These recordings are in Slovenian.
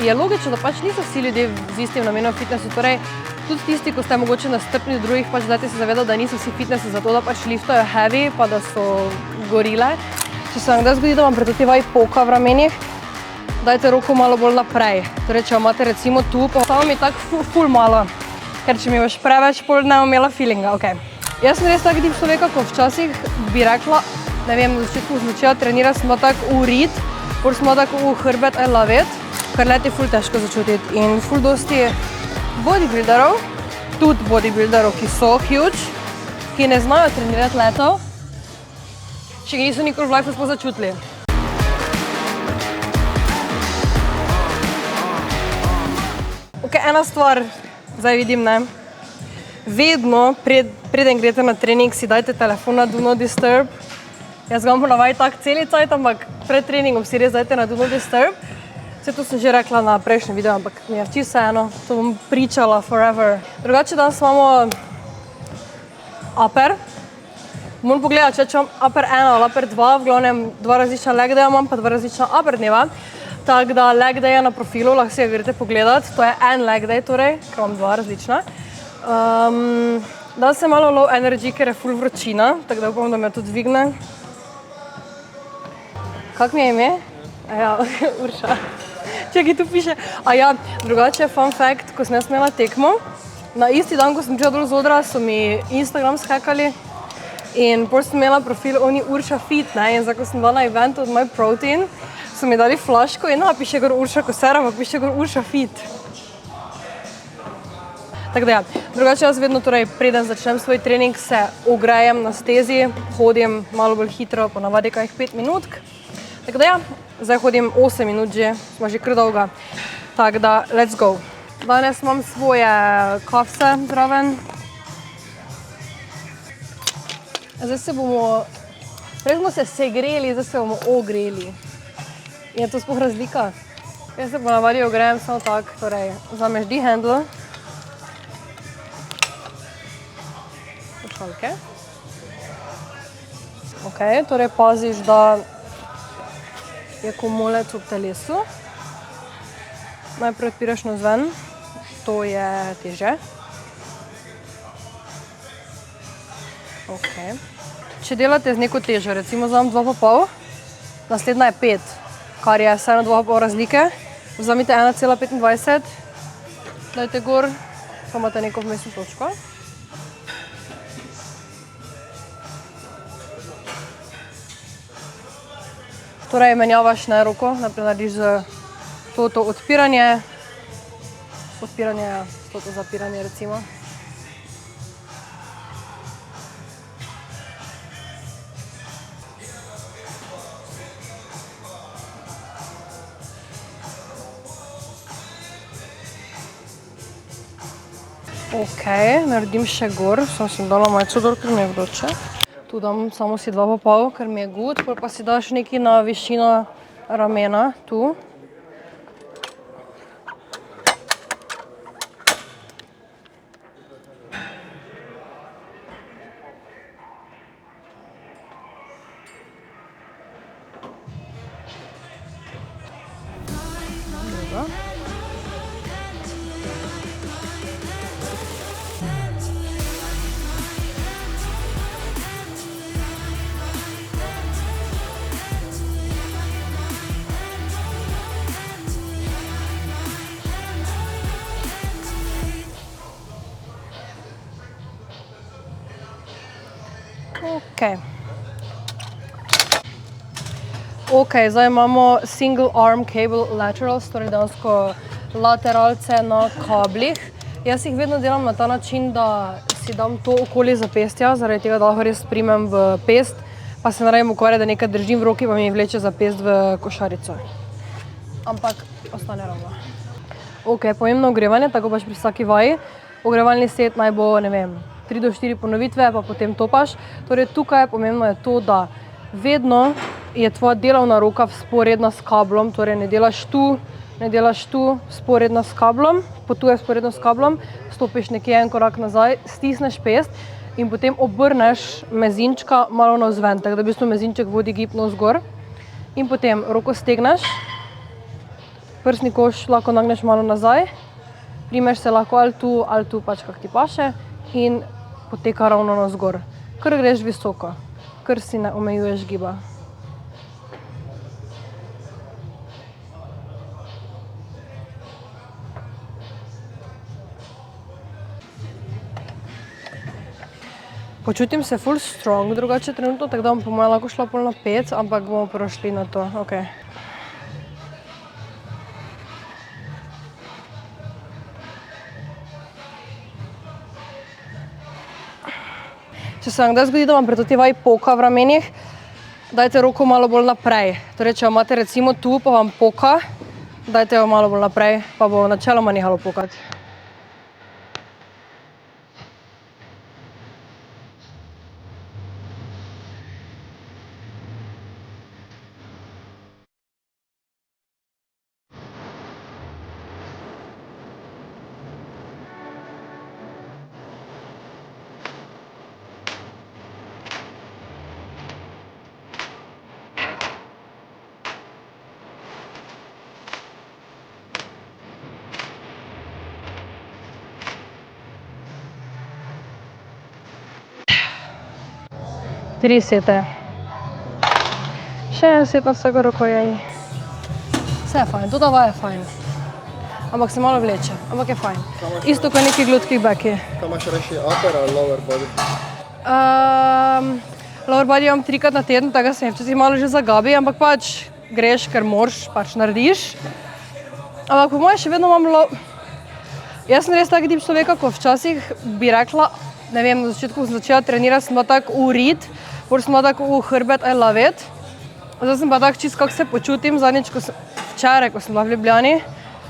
je logično, da pač niso vsi ljudje z istim namenom fitnessu, torej tudi tisti, ko ste mogoče nastrpni do drugih, pač dajte se zavedati, da niso vsi fitnessi zato, da pač liftajo heavy, pa da so gorile. Če se vam kdaj zgodi, da vam pri toti vaji poka v ramenih, dajte roko malo bolj naprej. Torej, če imate recimo tu, pa samo mi tako ful malo, ker če mi boš preveč, pol ne bom imela feelinga, okej. Jaz sem res tak tip človeka, ko včasih bi rekla, ne vem, na začetku začela trenirati, smo tako v rit, pol smo tako v hrbet, I love it, ker let je ful težko začutiti in ful dosti bodybuilderov, tudi bodybuilderov, ki so huge, ki ne znajo trenirati letov, če ga niso nikoli v lifeu sploh začutili. Ok, ena stvar, zdaj vidim, ne, vedno, preden greste na trening, si dajte telefon na Do Not Disturb. Jaz ga imam ponavadi tak celi cajt, ampak pred treningom si res dajte na Do Not Disturb. Vse to sem že rekla na prejšnjem videu, ampak mi je čisto vseeno, to bom pričala forever. Drugače danes imamo upper. Moram pogledati, če imam upper 1 ali upper 2, v glavnem 2 različna leg daya imam, pa 2 različna upper dneva. Tako da leg day je na profilu, lahko si ga greste pogledati. To je en leg day torej, ker imam 2 različna. Danes sem malo low energy, ker je ful vročina, tako da upam, da me to dvigne. Kak mi je ime? Ja, Urša. Čakaj, tu piše. A ja, drugače fun fact, ko sem jaz imela tekmo, na isti dan, ko sem prišla dol z odra, so mi Instagram shakali in pol sem imela profil oni Urša Fit, ne, in zdaj, ko sem bila na eventu od My Protein, so mi dali flaško in piše gor Urša Koser, ampak piše gor Urša Fit. Tako da ja, drugače jaz vedno, torej, preden začnem svoj trening, se ogrejem na stezi, hodim malo bolj hitro, ponavadi kakih 5 minutk. Tako da ja, zdaj hodim 8 minut že, smo že kar dolga. Tako da, let's go. Danes imam svoje kafse zraven. Zdaj se bomo, prej smo se segreli, zdaj se bomo ogreli. Je to sploh razlika? Jaz se ponavadi ogrejem samo tako, torej, vzameš D-handle. Košalke. Ok, torej paziš, da je komolec v telesu. Najprej odpiraš navzven, to je težje. Ok. Če delate z neko težo, recimo vzamem 2,5, naslednja je 5, kar je vseeno 2,5 razlike. Vzamite 1,25, dajte gor, pa imate neko vmesno točko. Torej, menjavaš na roko, naprej narediš z toto odpiranje, toto zapiranje recimo. Ok, naredim še gor, sem dala majco dol, ker mi je vroče. Tu dam samo si 2,5, ker mi je good, pol pa si daš nekaj na višino ramena, tu. Ok, zdaj imamo single arm cable laterals, torej dejansko lateralce na kablih. Jaz jih vedno delam na ta način, da si dam to okoli zapestja, zaradi tega, da lahko res primem v pest, pa se naredim ukvarjati, da nekaj držim v roki, pa mi vleče za pest v košarico. Ampak ostane ravno. Ok, pomembno ogrevanje, tako pač pri vsaki vaji. Ogrevalni set naj bo, ne vem, 3 do 4 ponovitve, pa potem topaš. Torej tukaj pomembno je to, da vedno je tvoja delovna roka vzporedna s kablom, torej ne delaš tu, vzporedna s kablom, potuješ vzporedno s kablom, stopiš nekje en korak nazaj, stisneš pest in potem obrneš mezinčka malo navzven, tako da v bistvu mezinček vodi gib navzgor in potem roko stegneš prsni koš lahko nagneš malo nazaj, primeš se lahko ali tu, pač kak ti paše in poteka ravno navzgor. Kar greš visoko, kar si ne omejuješ giba. Počutim se ful strong drugače trenutno, tako da bom po moje lahko šla pol na 5, ampak bomo prvo šli na to, okej. Če se vam kdaj zgodi, da vam pri toti vaji poka v ramenih, dajte roko malo bolj naprej. Torej, če jo imate recimo tu, pa vam poka, dajte jo malo bolj naprej, pa bo načeloma nehalo pokati. Tri sete. Še en set na vsako roko, jej. Vse je fajn, tota vaja je fajn. Ampak se malo vleče, ampak je fajn. Isto kot neki glute kickbacki. Kaj imaš reči, upper ali lower body? Lower body imam 3 krat na teden, tako se mi včasih malo že zagabi, ampak pač greš, ker moraš, pač narediš. Ampak po moje še vedno imam Jaz sem res tak tip človeka, ko včasih bi rekla, ne vem, na začetku sem začela trenirati, sem bila tako v rit, potem sem bila tako v hrbet, I love it. Zdaj sem pa tako čisto, kako se počutim, zadnjič, včeraj, ko sem bila v Ljubljani,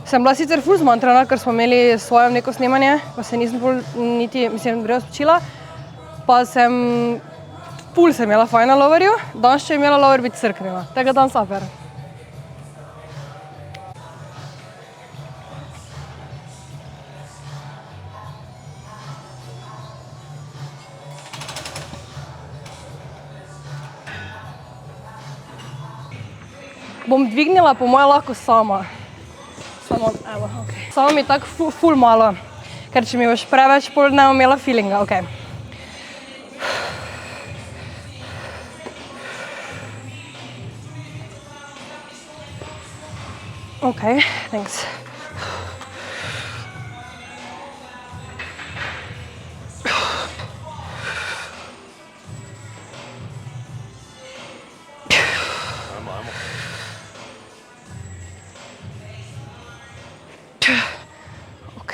sem bila sicer ful zmantrana, ker smo imeli svoje neko snemanje, pa se nisem niti, brez spočila, pa sem imela fajn na lowerju, danes če je imela lower biti crknila, tega dan super. Bom dvignila po moje lahko sama. Evo, okej. Samo mi tako ful malo, ker če mi boš preveč pol ne bom imela feelinga, okej. Okej, thanks.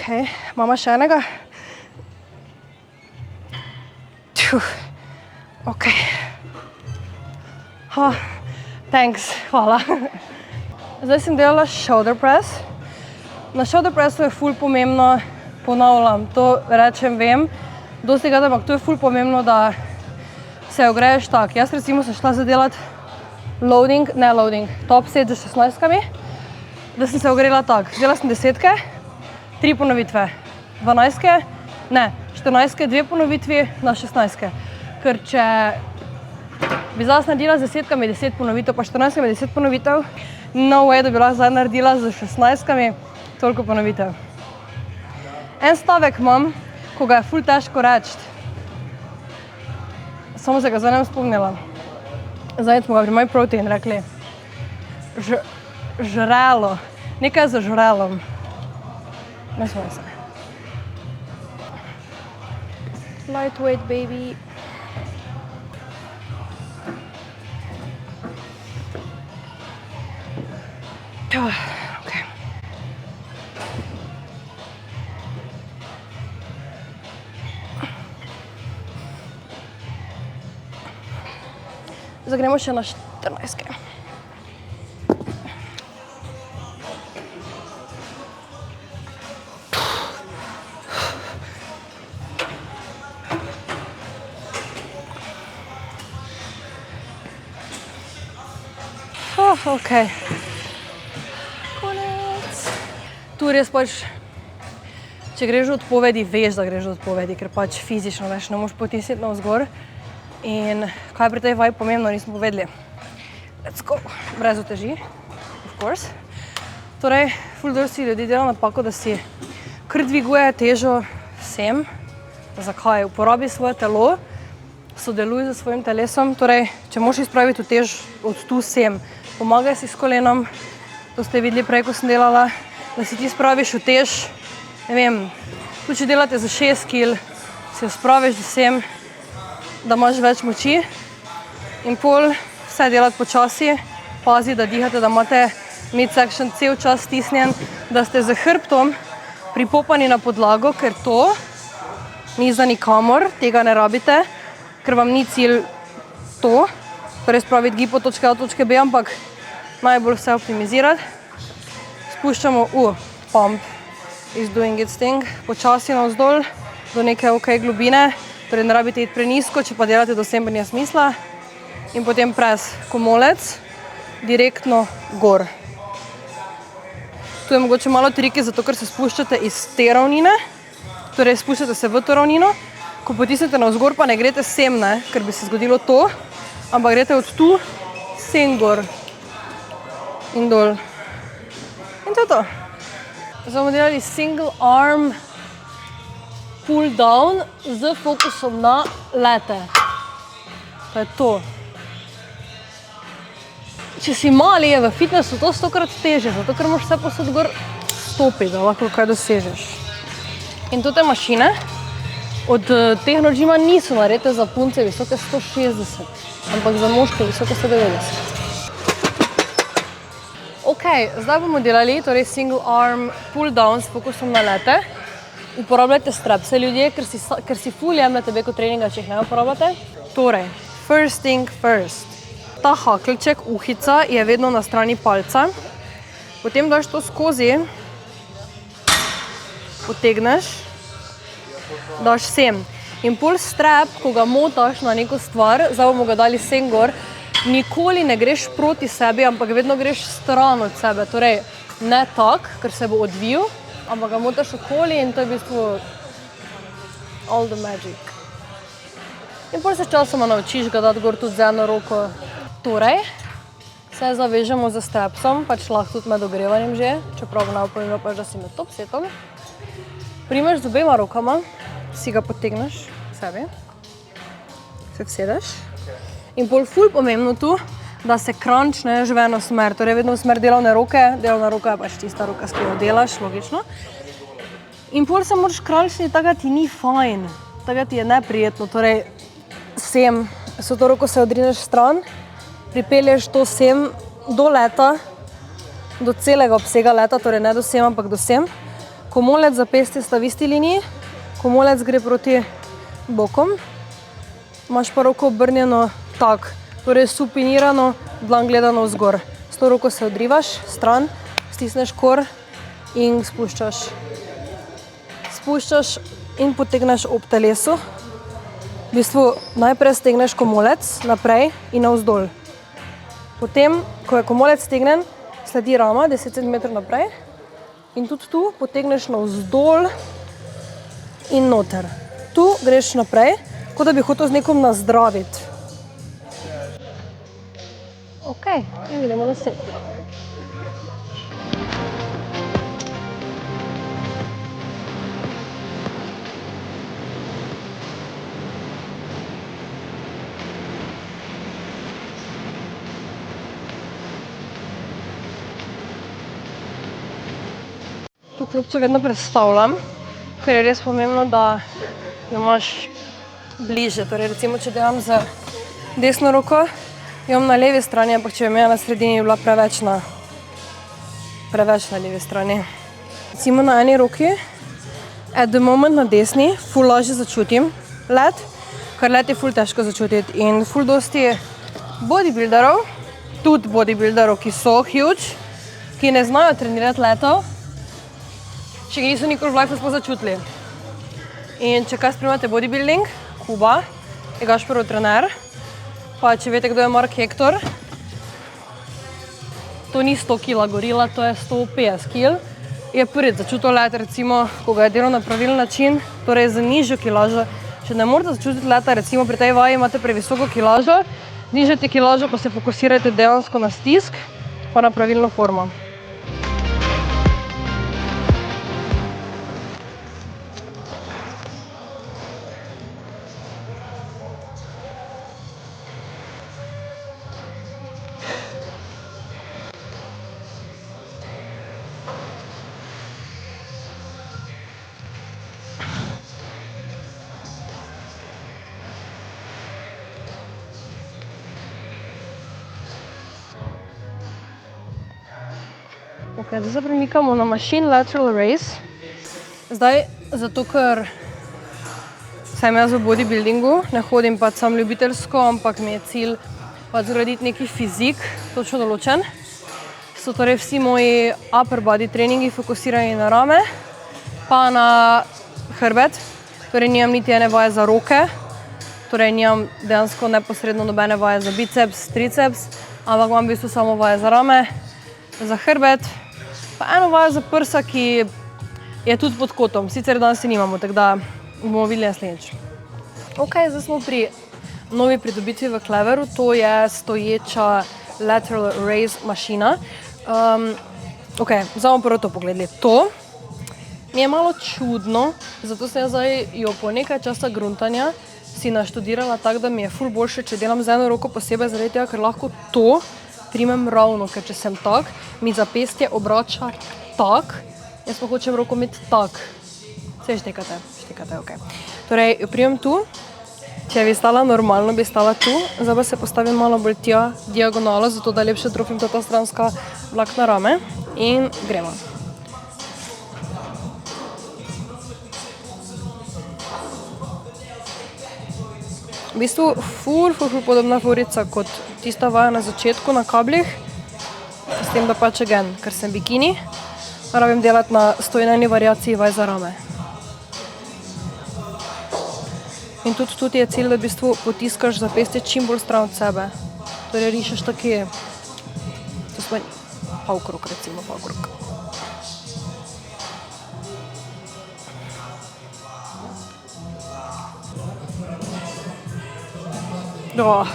Okej, imamo še enega. Okej. Thanks, hvala. Zdaj sem delala shoulder press. Na shoulder pressu je ful pomembno, ponavljam, to rečem, vem, dosti krat, ampak to je ful pomembno, da se ogreješ tak. Jaz recimo sem šla zadelat top set z 16-kami, da sem se ogrela tak. Zdela sem 10-ke, 3 ponovitve, 12-ke, ne, 14-ke, 2 ponovitvi na 16-ke. Ker če bi zdaj naredila z 10-kami 10 ponovitev, pa 14-kami 10 ponovitev, no way, da bi lahko zdaj naredila z 16-kami toliko ponovitev. En stavek imam, ko ga je ful težko reči. Samo se ga zdaj ne bom spomnila. Zdaj smo ga pri My Protein rekli. Žrelo. Nekaj za žrelom. Ne smoj se. Lightweight, baby. Okay. Zdaj gremo še na 14-ke. Okej. Konec. Tu res pač, če greš v odpovedi, veš, da greš v odpovedi, ker pač fizično več ne moš potisniti navzgor. In kaj pri tej vaji pomembno, nismo povedali. Let's go. Brez uteži, of course. Torej, ful dosti ljudi dela napako, da si kar dviguje težo sem. Zakaj? Uporabi svoje telo, sodeluj z svojim telesom. Torej, če moraš izpraviti tež od tu sem, pomagaj si s kolenom. To ste videli prej, ko sem delala, da si ti spraviš v tež. Ne vem, tudi če delate za 6 kg, si jo spraviš do sem, da imaš več moči. In pol vse delati počasi, pazi, da dihate, da imate midsection cel čas stisnjen, da ste z hrbtom pripopani na podlago, ker to ni za nikamor, tega ne rabite, ker vam ni cilj to, torej spraviti gib od točke A do točke B, ampak najbolj vse optimizirati. Spuščamo pump is doing its thing, počasi navzdol do neke ok globine, torej ne rabite iti prenisko, če pa delate do sem, nima smisla. In potem pres komolec direktno gor. Tu je mogoče malo triki, zato ker se spuščate iz te ravnine, torej spuščate se v to ravnino, ko potisnete navzgor, pa ne greste sem, ne, ker bi se zgodilo to, ampak greste od tu sem gor in dol. In to je to. Zdaj bomo delali single arm pull down z fokusom na lete. To je to. Če si mali, je v fitnessu to 100-krat teže, zato ker moraš vse posod gor stopiti, da lahko kaj dosežeš. In te mašine od teh nožima niso narejene za punce visoke 160, ampak za moške visoke 190. Ok, zdaj bomo delali torej single arm pull down s fokusom na lete. Uporabljajte strapse ljudje, ker si ful jemljete beko treninga, če jih ne uporabljate. Torej, first thing first. Ta hakelček, uhica, je vedno na strani palca. Potem daš to skozi, potegneš, daš sem. In pol strap, ko ga motaš na neko stvar, zdaj bomo ga dali sem gor, nikoli ne greš proti sebi, ampak vedno greš stran od sebe. Torej, ne tak, ker se bo odvil, ampak ga motaš okoli in to je v bistvu all the magic. In pol se časoma naučiš ga dati gor tudi z eno roko. Torej, se zavežemo za strapsom, pač lahko tudi med ogrevanjem že, čeprav najpomembno pač, da si med top setom. Primeš z obema rokama, si ga potegneš k sebi, se vsedeš. In pol ful pomembno tu, da se krančneš v eno smer, torej vedno v smer delovne roke, delovna roka je pač tista roka, s katero delaš, logično. In pol se moraš krančniti, tako ti ni fajn, tako ti je neprijetno, torej sem, s to roko se odrineš stran, pripelješ to sem do leta, do celega obsega leta, torej ne do sem, ampak do sem. Komolec zapestja sta v isti liniji, komolec gre proti bokom, imaš pa roko obrnjeno tak, torej supinirano, dlan gledano vzgor. S to roko se odrivaš stran, stisneš kor in spuščaš. Spuščaš in potegneš ob telesu. V bistvu najprej stegneš komolec naprej in navzdol. Potem, ko je komolec stegnen, sledi rama 10 cm naprej in tudi tu potegneš navzdol in noter. Tu greš naprej, kot da bi hotel z nekom nazdraviti. Ok, in idemo na set. Tu klopco vedno predstavljam, ker je res pomembno, da jo imaš bliže. Torej, recimo, če delam z desno roko, jo imam na levi strani, ampak če jo imela na sredini, je bila preveč na levi strani. Recimo na eni roki, at the moment na desni, ful lažje začutim let, ker let je ful težko začutiti. In ful dosti bodybuilderov, tudi bodybuilderov, ki so huge, ki ne znajo trenirati letov, če ga niso nikoli v life sploh začutili. In če kaj spremljate bodybuilding, Kuba je Gašperov trener, pa če veste, kdo je Mark Hector, to ni 100 kg gorila, to je 150 kg, je prvič začutil let, recimo, ko ga je delal na pravilen način, torej z nižjo kilažo. Če ne morate začutiti leta, recimo pri tej vaji imate previsoko kilažo, znižajte kilažo, pa se fokusirajte dejansko na stisk, pa na pravilno formo. Ok, zdaj se premikamo na machine lateral raise. Zdaj, zato ker sem jaz v bodybuildingu, ne hodim pač sam ljubiteljsko, ampak mi je cilj pač zgraditi neki fizik, točno določen. So torej vsi moji upper body treningi fokusirani na rame, pa na hrbet. Torej nimam niti ene vaje za roke, torej nimam dejansko neposredno nobene vaje za biceps, triceps, ampak imam v bistvu samo vaje za rame, za hrbet, pa eno vajo za prsa, ki je tudi pod kotom. Sicer danes si nimamo, tako da bomo videli naslednjič. Ok, zdaj smo pri novi pridobitvi v Cleveru, to je stoječa lateral raise mašina. Ok, zdaj bomo prvo to pogledali. To mi je malo čudno, zato sem zdaj jo po nekaj časa gruntanja si naštudirala tako, da mi je ful boljše, če delam z eno roko posebej, zaradi tega, ker lahko to primem ravno, ker če sem tak, mi zapestje obrača tak, jaz pa hočem roko imeti tak. Vse štekate, ok. Torej, jo primem tu, če bi stala normalno, bi stala tu, zdaj pa se postavim malo bolj tja diagonalo, zato da lepše trofim ta stranska vlakna rame in gremo. V bistvu ful podobna furica kot tista vaja na začetku na kablih, s tem, da pač again, ker sem bikini, rabim delati na 101 variaciji vaj za rame. In tudi je cilj, da v bistvu potiskaš zapestje čim bolj stran od sebe. Torej rišeš taki, to smo pavkrog recimo, pavkrog. Oh.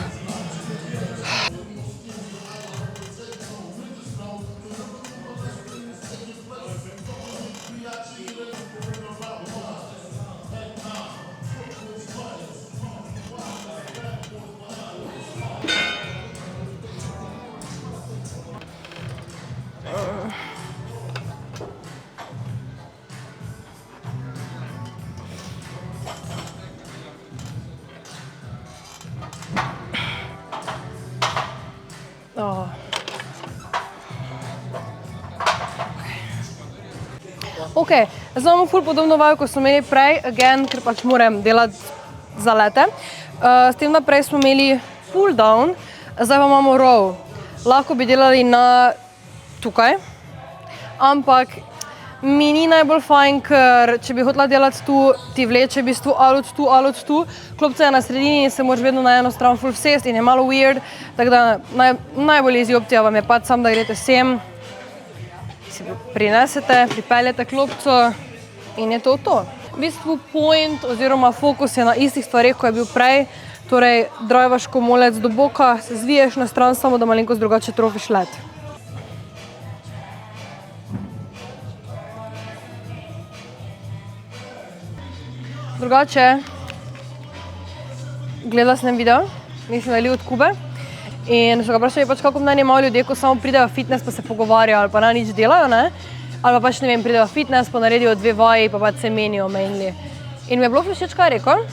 Ok, zdaj imamo ful podobno vajo, kot smo imeli prej, again, ker pač moram delati zalete. S tem naprej smo imeli pull down, zdaj pa imamo row. Lahko bi delali na tukaj, ampak mi ni najbolj fajn, ker če bi hotela delati tu, ti vleče v bistvu ali od tu, klopca je na sredini in se moraš vedno na eno stran ful vsest in je malo weird, tako da najbolj easy opcija vam je pač sam, da greste sem, si prinesete, pripeljete klopco in je to to. V bistvu point oziroma fokus je na istih stvareh, ko je bil prej, torej drivaš komolec do boka, se zviješ na stran, samo da malenkost drugače trofiš let. Drugače, gledala sem video, mislim, da je od Kube, in so ga vprašali pač, kako mnenje imajo ljudje, ko samo pridejo v fitness, pa se pogovarjajo ali pa na nič delajo, ne? Ali pa pač, ne vem, pridejo v fitness, pa naredijo 2 vaji, pa pač se menijo mainly. In mi je bilo všeč, kaj je rekel.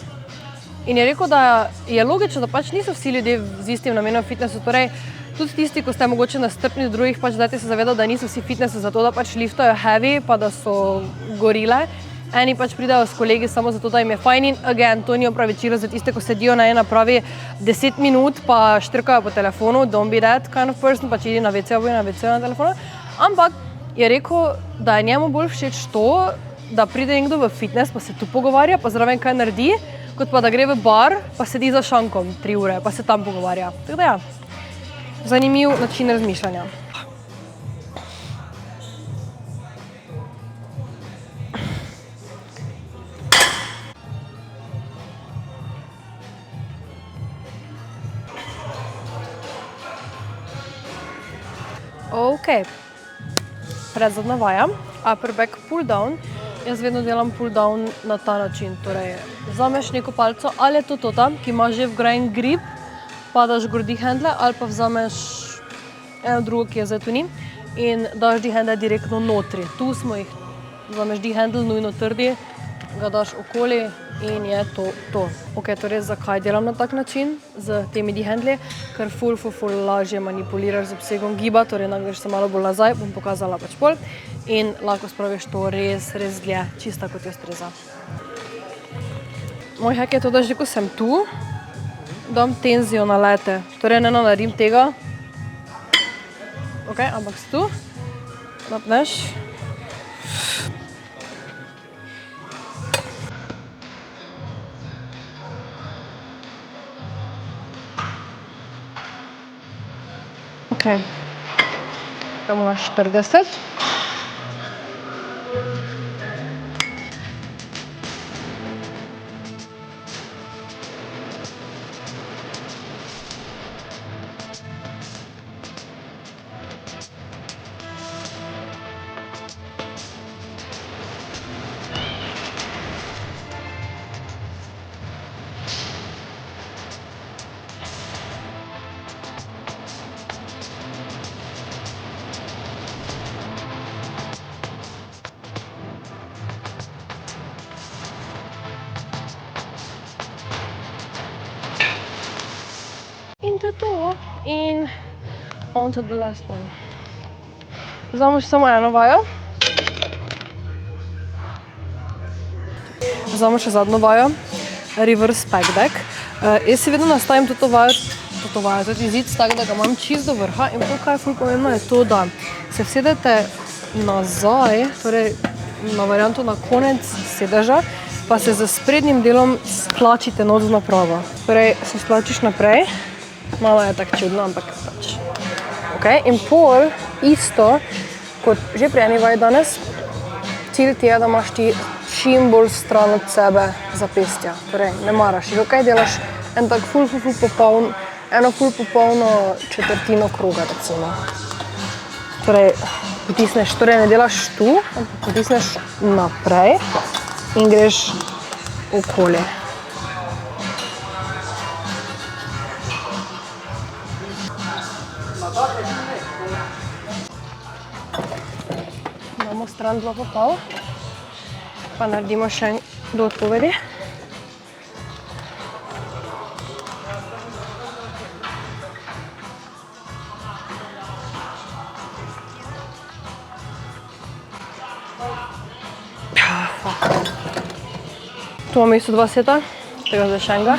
In je rekel, da je logično, da pač niso vsi ljudje z istim namenom v fitnessu, torej tudi tisti, ko ste mogoče nastrpni do drugih, pač dajte se zavedati, da niso vsi fitnessu zato, da pač liftajo heavy, pa da so gorile. Eni pač pridajo s kolegi samo zato, da jim je fajn in again, to ni opravičilo za tiste, ko sedijo na eni napravi 10 minut, pa štrkajo po telefonu, don't be that kind of person, pač idi na WC, oboji na WC na telefonu. Ampak je rekel, da je njemu bolj všeč to, da pride nekdo v fitness, pa se tu pogovarja, pa zraven kaj naredi, kot pa da gre v bar, pa sedi za šankom 3 ure, pa se tam pogovarja. Tako da ja, zanimiv način razmišljanja. Ok, predzadnja vaja, upper back pull down. Jaz vedno delam pull down na ta način, torej vzameš neko palico, ali je to tota, ki ima že vgrajen grip, pa daš gor D-handle, ali pa vzameš eno drugo, ki je zdaj tu ni, in daš D-handle direktno notri. Tu smo jih, vzameš D-handle, nujno trdi, ga daš okoli in je to. Ok, torej zakaj delam na tak način z temi D-handli? Ker ful lažje manipuliraš z obsegom giba, torej nagreš se malo bolj nazaj, bom pokazala pač pol in lahko spraviš to res dlje, čista kot je ustreza. Moj hack je to, da že ko sem tu, dam tenzijo na lete, torej ne naredim tega, ok, ampak si tu, napneš. Ok, gremo na 40. In to je to. In on to the last one. Vzamemo še samo eno vajo. Vzamemo še zadnjo vajo. Reverse pack back. Jaz si vedno nastavim to vajo, tudi zid, tako da ga imam čisto do vrha. In to, kaj je ful pomembno, je to, da se vsedete nazaj, torej na varianto na konec sedeža, pa se z sprednjim delom stlačite not v napravo. Torej se stlačiš naprej. Malo je tako čudno, ampak pač. Ok, in pol isto, kot že pri eni vaji danes, cilj ti je, da imaš ti čim bolj stran od sebe zapestja. Torej, ne maraš jih, ok, delaš en tak eno ful popolno četrtino kroga, recimo. Torej, potisneš, torej ne delaš tu, ampak potisneš naprej in greš okoli. Damo stran 2,5, pa naredimo še do odpovedi. Tu imam isto 2 seta, tega zdaj še enega.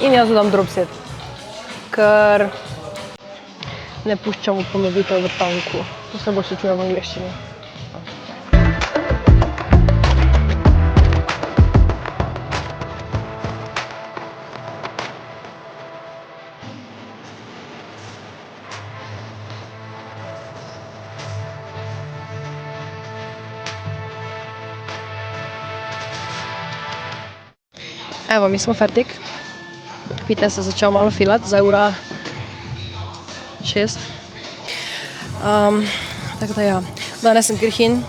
In jaz dodam drop set, ker ne puščamo ponovitev v tanku. To se boljše čuje v angleščini. Evo, mi smo fertik. Fitness se začel malo filati, zdaj ura 6. Tako da ja, danes sem krhin,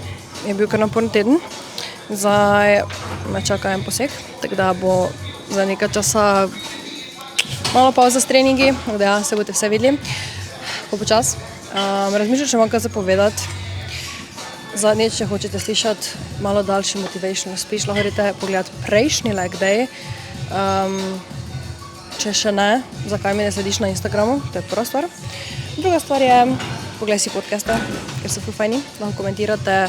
je bil kar naporen teden. Zdaj me čaka en poseg, tako da bo za nekaj časa malo pauza s treningi, tako da ja, se boste vse videli, počas. Razmišljam, če imam kaj zapovedati. Zadnjič, če hočete slišati malo daljši motivational speech, lahko greste pogledati prejšnji leg day. Če še ne, zakaj mi ne slediš na Instagramu, to je prva stvar. Druga stvar je, poglej si podcaste, ker so ful fajni, lahko komentirate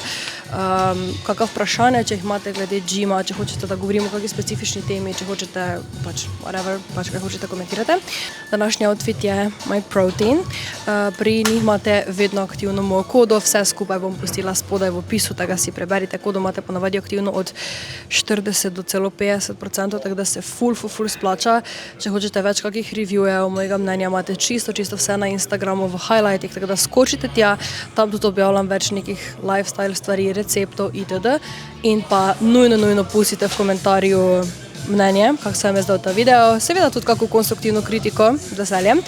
kakšno vprašanje, če jih imate glede gima, če hočete, da govorimo o kakšni specifični temi, če hočete, pač whatever, pač kaj hočete komentirate. Današnji outfit je My Protein. Pri njih imate vedno aktivno mojo kodo, vse skupaj bom pustila spodaj v opisu, tega si preberite. Kodo imate ponavadi aktivno od 40 do celo 50%, tako da se ful splača. Če hočete več kakih reviewjev, mojega mnenja, imate čisto vse na Instagramu v highlightih, tako da skočite tja, tam tudi objavljam več nekih lifestyle stvari, receptov itd. In pa nujno pustite v komentarju mnenje, kako se vam je zdal ta video, seveda tudi kako konstruktivno kritiko, z veseljem.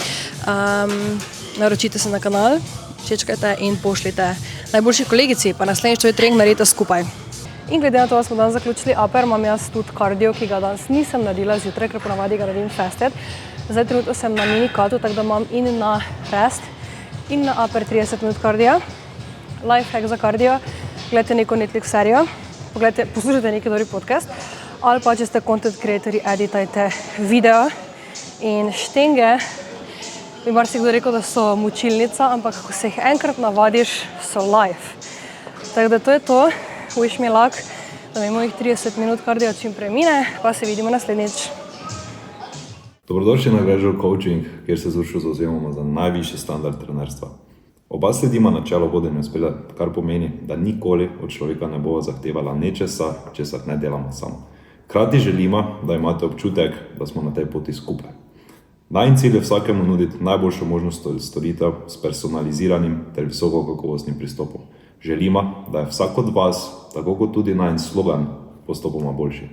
Naročite se na kanal, všečkajte in pošljite najboljši kolegici, pa naslednjič tvoj trening naredite skupaj. In glede na to, da smo danes zaključili upper, imam jaz tudi kardio, ki ga danes nisem naredila zjutraj, ker ponavadi ga naredim fasted. Zdaj trenutno sem na mini cuttu, tako da imam in na rest in na upper 30 minut kardija. Life hack za kardio, gledajte neko Netflix serijo, pogledajte, poslušajte neki dobri podcast, ali pa če ste content creatorji, editajte video. In štenge, bi marsikdo rekel, da so mučilnica, ampak ko se jih enkrat navadiš, so life. Tako da to je to, wish me luck, da mi mojih 30 minut kardio čim premine, pa se vidimo naslednjič. Dobrodošli na Gradual Coaching, kjer se z Uršo zavzemamo za najvišji standard trenerstva. Oba sledimo načelo vodenja uspela, kar pomeni, da nikoli od človeka ne bo zahtevala nečesa, česar ne delamo samo. Hkrati želimo, da imate občutek, da smo na tej poti skupaj. Najin cilj je vsakemu nuditi najboljšo možnost storitev s personaliziranim ter visokokakovostnim pristopom. Želimo, da je vsak od vas, tako kot tudi najin slogan, postopoma boljši.